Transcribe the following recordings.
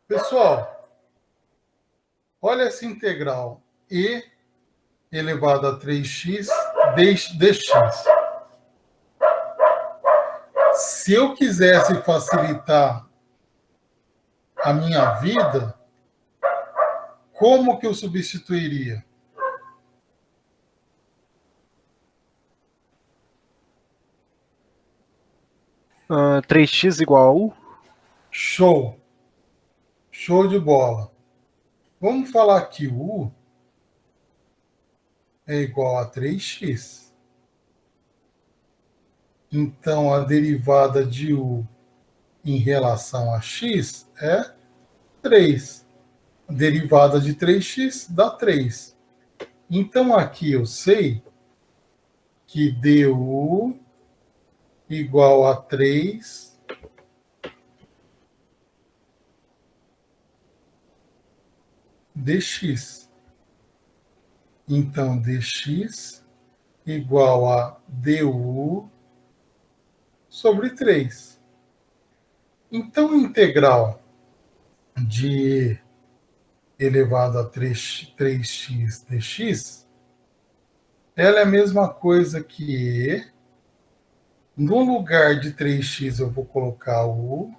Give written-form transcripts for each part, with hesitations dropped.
Pessoal, olha essa integral e elevado a 3x dx. Se eu quisesse facilitar a minha vida, como que eu substituiria? 3x igual a U? Show! Show de bola. Vamos falar que U é igual a 3x. Então, a derivada de U em relação a x é 3. A derivada de 3x dá 3. Então, aqui eu sei que du igual a 3 dx. Então, dx igual a du sobre 3. Então, a integral de elevado a 3x dx, ela é a mesma coisa que e. No lugar de 3x eu vou colocar u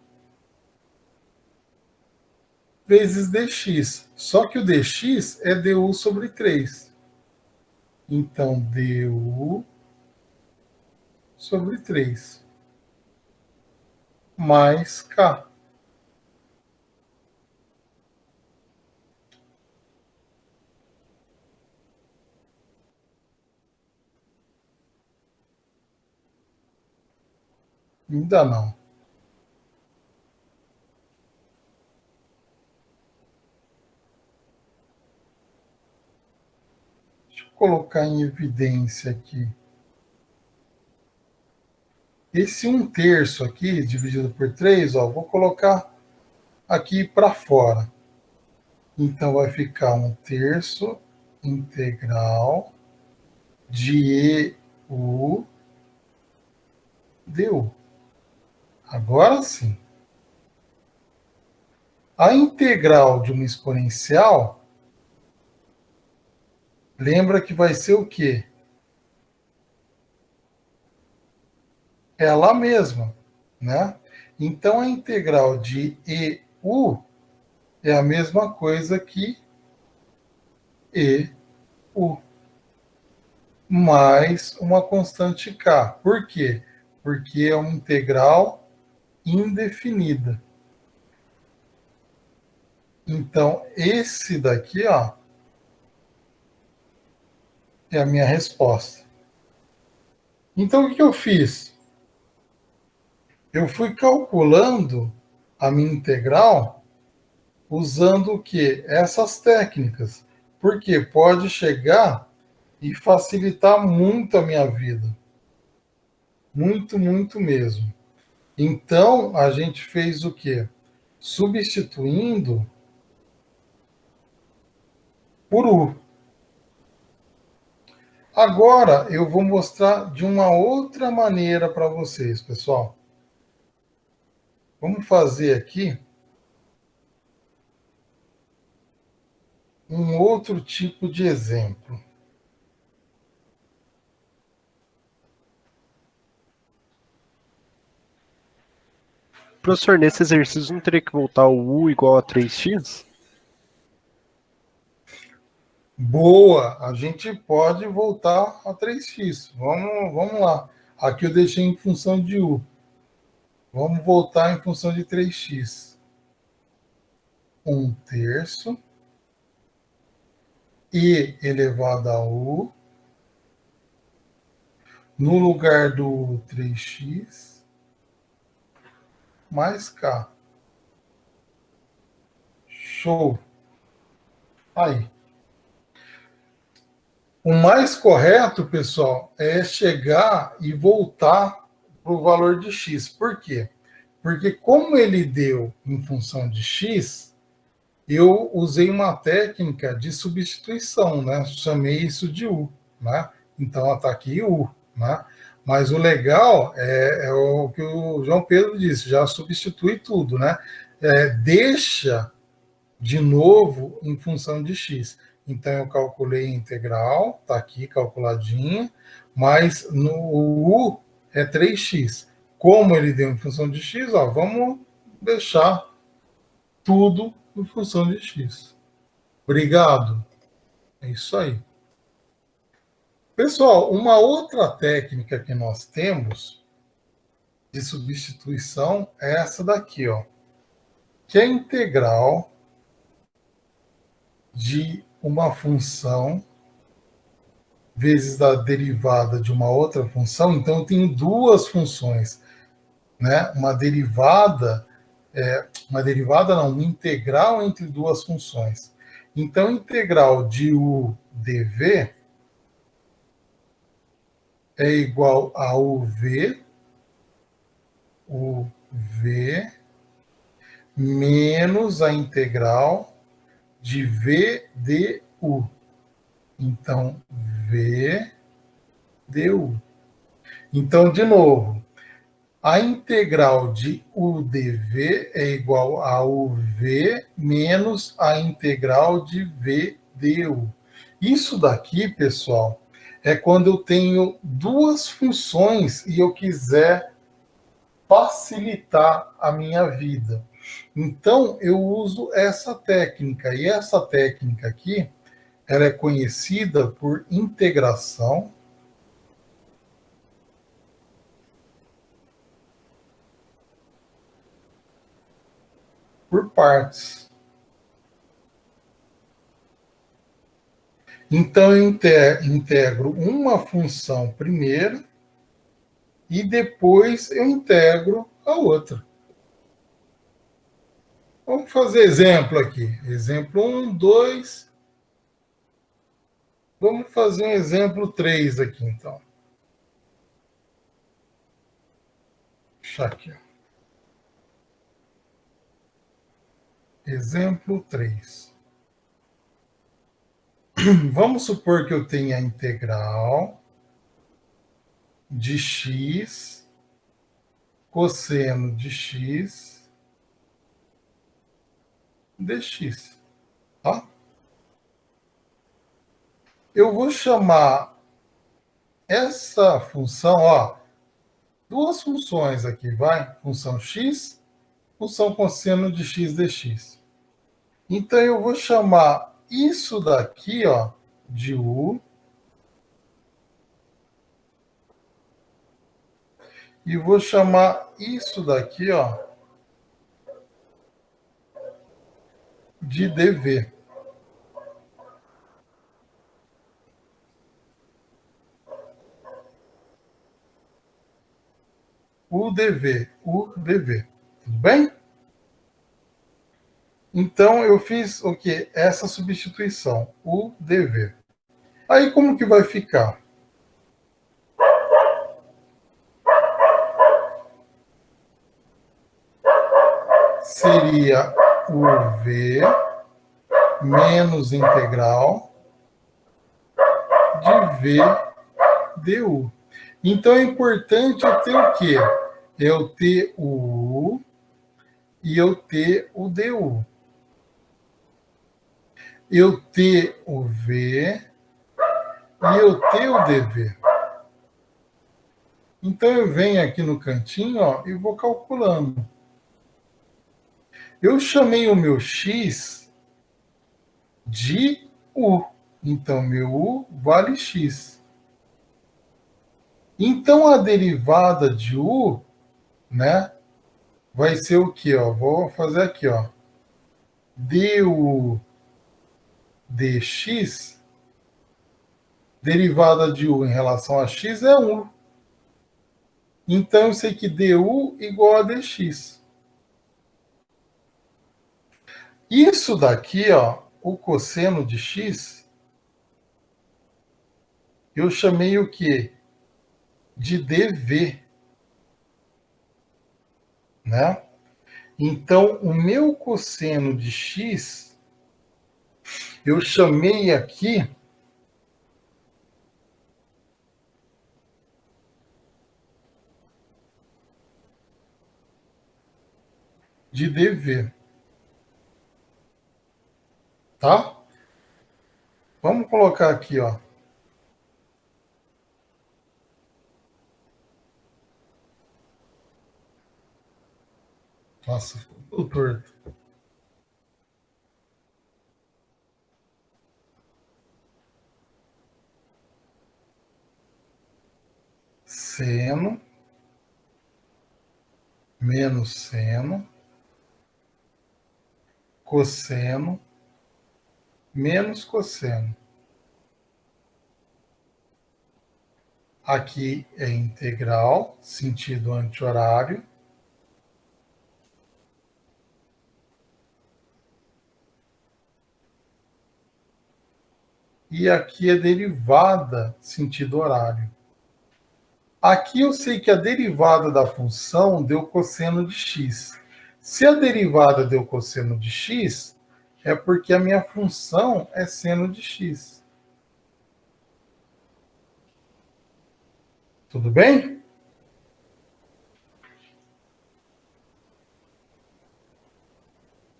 vezes dx. Só que o dx é du sobre 3. Então, du sobre 3 mais k. Ainda não. Deixa eu colocar em evidência aqui. Esse 1/3 aqui, dividido por 3, ó, vou colocar aqui para fora. Então, vai ficar 1/3 integral de EU du. Agora sim. A integral de uma exponencial, lembra que vai ser o quê? Ela mesma, né? Então, a integral de EU é a mesma coisa que EU, mais uma constante k. Por quê? Porque é uma integral indefinida. Então, esse daqui, ó, é a minha resposta. Então, o que eu fiz? Eu fui calculando a minha integral usando o quê? Essas técnicas. Porque pode chegar e facilitar muito a minha vida. Muito, muito mesmo. Então, a gente fez o quê? Substituindo por U. Agora, eu vou mostrar de uma outra maneira para vocês, pessoal. Vamos fazer aqui um outro tipo de exemplo. Professor, nesse exercício não teria que voltar o U igual a 3x? Boa, a gente pode voltar a 3x. Vamos lá. Aqui eu deixei em função de U. Vamos voltar em função de 3x. 1/3 e elevado a U. No lugar do 3x mais k. Show. Aí. O mais correto, pessoal, é chegar e voltar para o valor de x. Por quê? Porque como ele deu em função de x, eu usei uma técnica de substituição, né? Chamei isso de u, né? Então, está aqui u, né? Mas o legal é o que o João Pedro disse, já substitui tudo, né? Deixa de novo em função de x. Então, eu calculei a integral, está aqui calculadinha, mas no u é 3x. Como ele deu em função de x, ó, vamos deixar tudo em função de x. Obrigado. É isso aí. Pessoal, uma outra técnica que nós temos de substituição é essa daqui, ó, que é a integral de uma função vezes a derivada de uma outra função. Então, eu tenho duas funções, né? Uma derivada não, uma integral entre duas funções. Então, integral de u dv é igual a uv menos a integral de v du. Então, v du. Então, de novo, a integral de u dv é igual a uv menos a integral de v du. Isso daqui, pessoal, é quando eu tenho duas funções e eu quiser facilitar a minha vida. Então, eu uso essa técnica. E essa técnica aqui, ela é conhecida por integração por partes. Então, eu integro uma função primeiro e depois eu integro a outra. Vamos fazer exemplo aqui. Exemplo 1, 2. Vamos fazer um exemplo 3 aqui, então. Deixa aqui. Exemplo 3. Vamos supor que eu tenha a integral de x cosseno de x dx. Tá? Eu vou chamar essa função, ó, duas funções aqui, vai? Função x, função cosseno de x dx. Então, eu vou chamar isso daqui, ó, de u, e vou chamar isso daqui, ó, de dv. UDV. Tudo bem? Então, eu fiz o quê? Essa substituição, UDV. Aí, como que vai ficar? Seria o V menos integral de V du. Então, é importante eu ter o quê? Eu ter o U e eu ter o du. Eu ter o V e eu ter o dv. Então, eu venho aqui no cantinho, ó, e vou calculando. Eu chamei o meu x de u. Então, meu u vale x. Então, a derivada de u, né, vai ser o quê? Ó? Vou fazer aqui, ó. Du dx, derivada de u em relação a x é 1. Então, eu sei que du igual a dx. Isso daqui, ó, o cosseno de x, eu chamei o quê? De dv, né? Então, o meu cosseno de x, eu chamei aqui de dv. tá? Vamos colocar aqui, ó. Nossa, ficou tudo torto. Seno menos seno, cosseno menos cosseno. Aqui é integral, sentido anti-horário. E aqui é derivada, sentido horário. Aqui eu sei que a derivada da função deu cosseno de x. Se a derivada deu cosseno de x, é porque a minha função é seno de x. Tudo bem?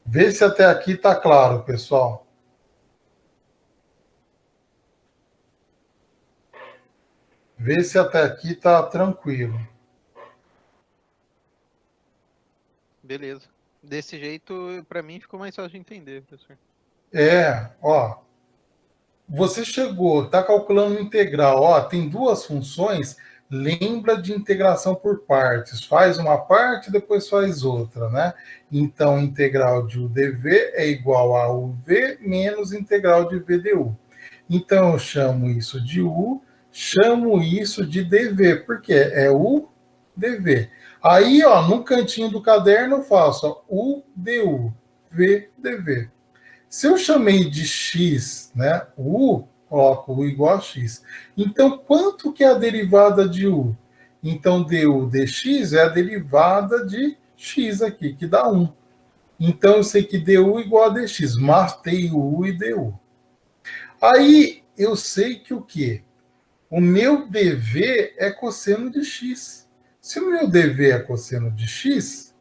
Vê se até aqui está claro, pessoal. Vê se até aqui está tranquilo. Beleza. Desse jeito, para mim, ficou mais fácil de entender, professor. Ó. Você chegou, está calculando integral. Ó, tem duas funções. Lembra de integração por partes. Faz uma parte, depois faz outra, né? Então, integral de UdV é igual a UV menos integral de VdU. Então, eu chamo isso de U, chamo isso de dV, porque é UdV. Aí, ó, no cantinho do caderno, eu faço ó, UdU, VdV. Se eu chamei de x, né, u, coloco u igual a x. Então, quanto que é a derivada de u? Então, du dx é a derivada de x aqui, que dá 1. Então, eu sei que du igual a dx. Matei o u e du. Aí, eu sei que o quê? O meu dv é cosseno de x. Se o meu dv é cosseno de x,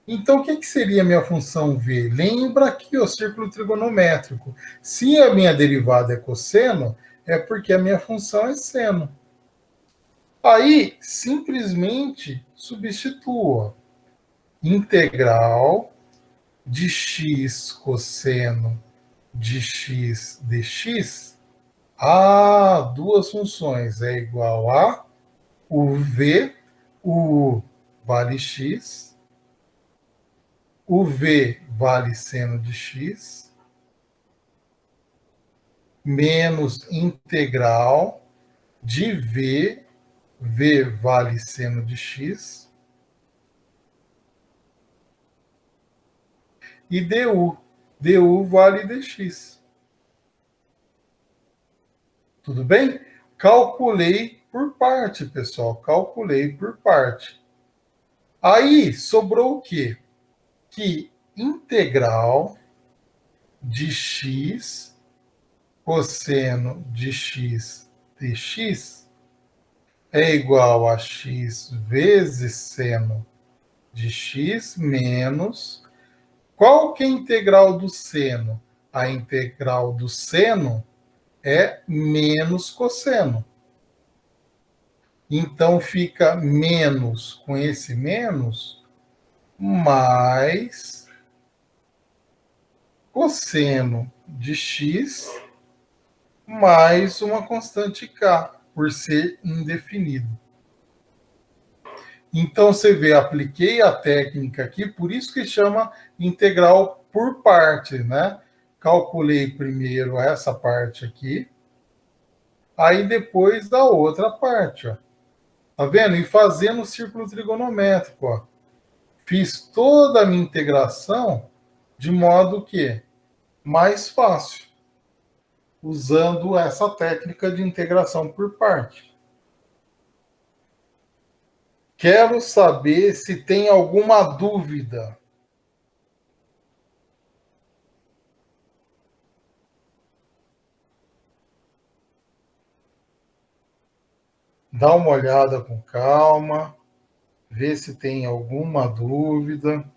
então, o que seria a minha função v? Lembra aqui o círculo trigonométrico. Se a minha derivada é cosseno, é porque a minha função é seno. Aí, simplesmente substitua. Integral de x cosseno de x dx. Duas funções. É igual a o v, o vale x, o v vale seno de x, menos integral de v, v vale seno de x, e du, du vale dx. Tudo bem? Calculei por parte, pessoal, calculei por parte. Aí, sobrou o quê? Que integral de x cosseno de x dx é igual a x vezes seno de x menos... Qual que é a integral do seno? A integral do seno é menos cosseno. Então, fica menos com esse menos, mais cosseno de x, mais uma constante k, por ser indefinido. Então, você vê, apliquei a técnica aqui, por isso que chama integral por parte, né? Calculei primeiro essa parte aqui, aí depois da outra parte, ó. Tá vendo? E fazendo o círculo trigonométrico, ó. Fiz toda a minha integração de modo que mais fácil, usando essa técnica de integração por parte. Quero saber se tem alguma dúvida. Dá uma olhada com calma, vê se tem alguma dúvida.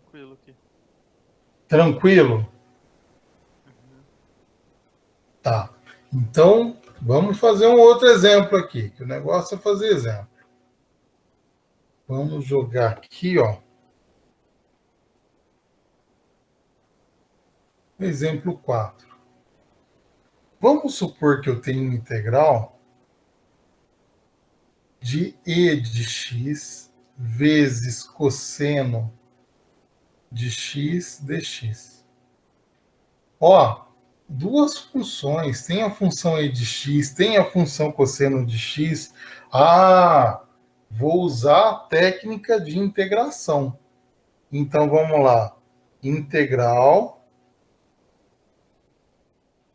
tranquilo aqui. Tranquilo? Uhum. Tá. Então, vamos fazer um outro exemplo aqui, que o negócio é fazer exemplo. Vamos jogar aqui, ó. Exemplo 4. Vamos supor que eu tenho um integral de e de x vezes cosseno de x dx. Ó, duas funções. Tem a função e de x, tem a função cosseno de x. Ah, vou usar a técnica de integração. Então, vamos lá. Integral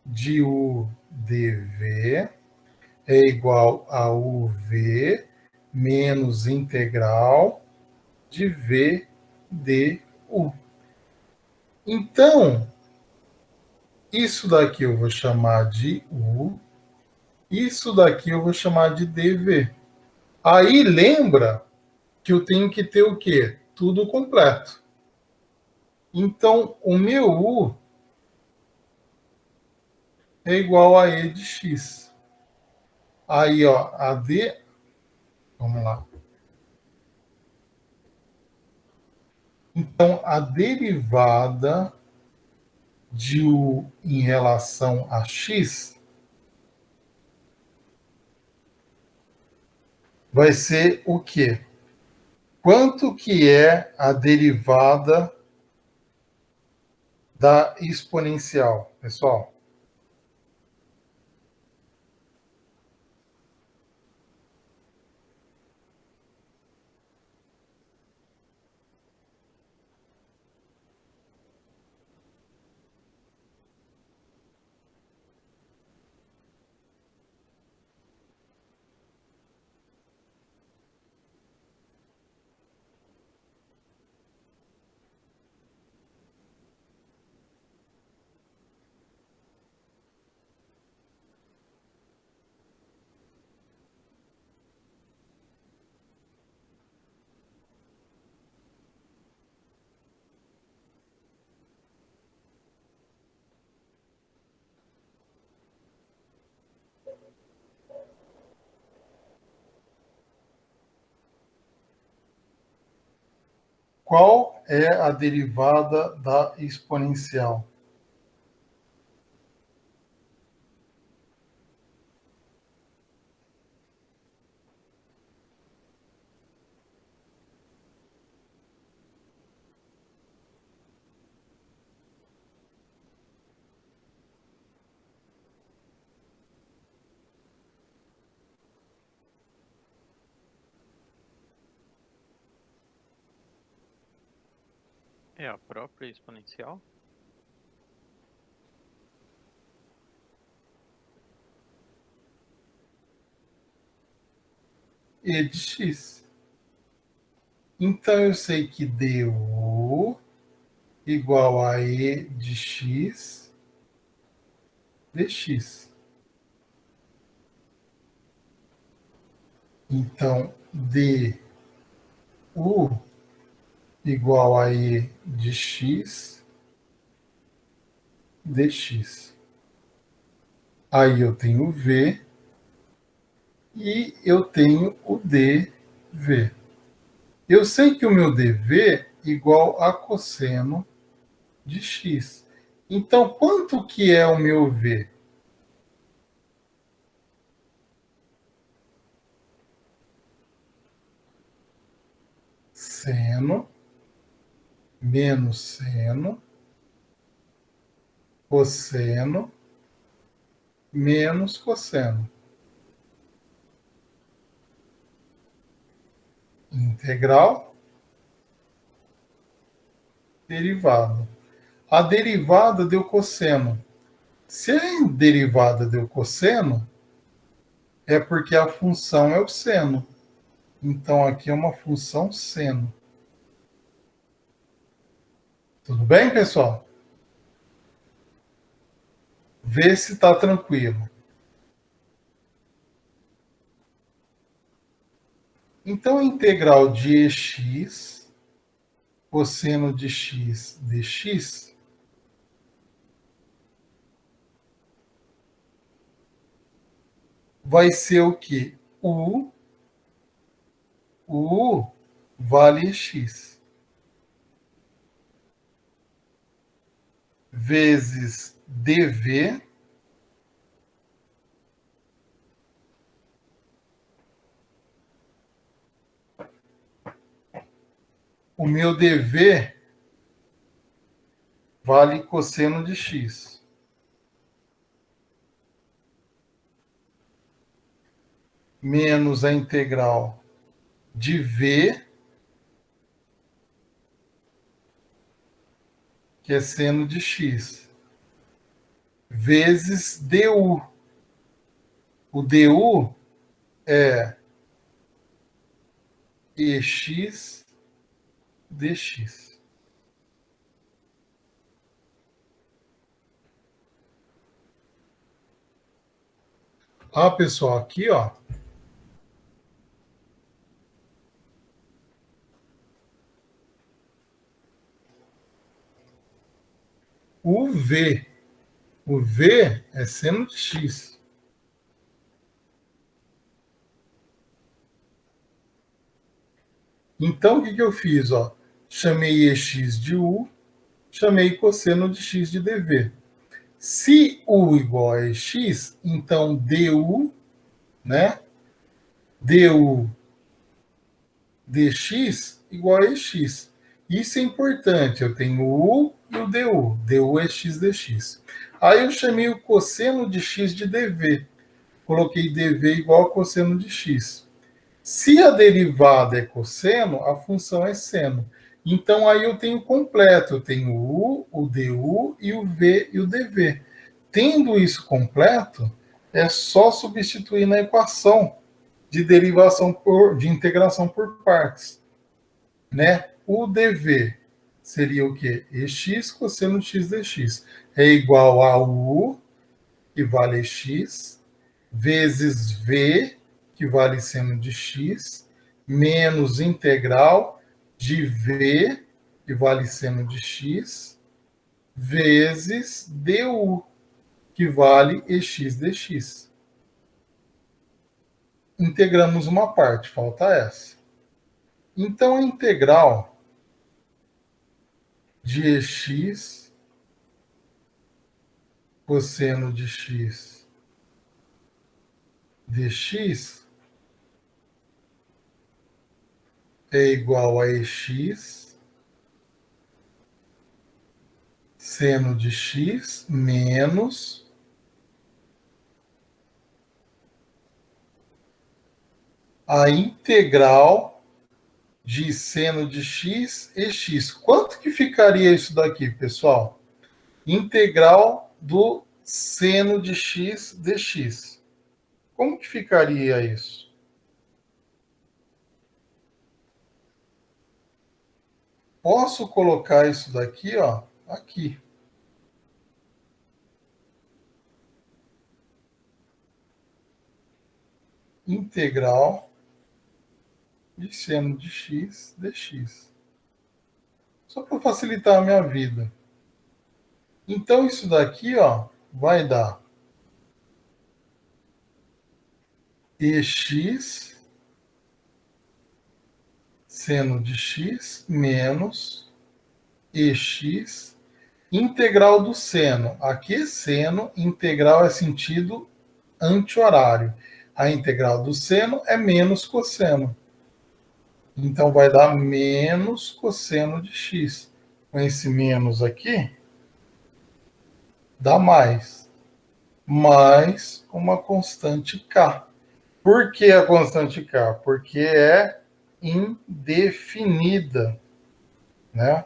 de u dv é igual a uv menos integral de v du. Então, isso daqui eu vou chamar de u, isso daqui eu vou chamar de dv. Aí lembra que eu tenho que ter o quê? Tudo completo. Então, o meu u é igual a e de x. Aí, ó, a d, vamos lá. Então, a derivada de u em relação a x vai ser o quê? Quanto que é a derivada da exponencial, pessoal? Qual é a derivada da exponencial? É a própria exponencial? E de x. Então eu sei que du igual a e de x dx. Então, du igual a e de x dx. Aí eu tenho v e eu tenho o dv. Eu sei que o meu dv é igual a cosseno de x. Então, quanto que é o meu v? Seno menos seno cosseno menos cosseno. Integral, derivada. A derivada deu cosseno. Se a derivada deu cosseno, é porque a função é o seno. Então, aqui é uma função seno. Tudo bem, pessoal? Vê se está tranquilo. Então, a integral de ex cosseno de x dx vai ser o quê? U vale x vezes dv o meu dv vale cosseno de x. Menos a integral de v, que é seno de x, vezes du. O du é ex dx. Ah, pessoal, aqui, ó. O v. O v é seno de x. Então, o que eu fiz? Ó? Chamei ex de u, chamei cosseno de x de dv. Se u igual a x, então du, né? Du dx igual a ex. Isso é importante. Eu tenho o u e o du. Du é x dx. Aí eu chamei o cosseno de x de dv. Coloquei dv igual a cosseno de x. Se a derivada é cosseno, a função é seno. Então aí eu tenho completo. Eu tenho o du e o v e o dv. Tendo isso completo, é só substituir na equação de derivação de integração por partes, né? O dv seria o quê? Ex cosseno de x dx é igual a u, que vale x, vezes v, que vale seno de x, menos integral de v, que vale seno de x, vezes du, que vale ex dx. Integramos uma parte, falta essa. Então, a integral de ex cosseno de x dx é igual a ex seno de x menos a integral de seno de x e x. Quanto que ficaria isso daqui, pessoal? Integral do seno de x dx. Como que ficaria isso? Posso colocar isso daqui, ó, aqui. Integral de seno de x dx. Só para facilitar a minha vida. Então, isso daqui, ó, vai dar ex seno de x menos ex integral do seno. Aqui é seno, integral é sentido anti-horário. A integral do seno é menos cosseno. Então, vai dar menos cosseno de x. Com esse menos aqui, dá mais. Mais uma constante k. Por que a constante k? Porque é indefinida, né?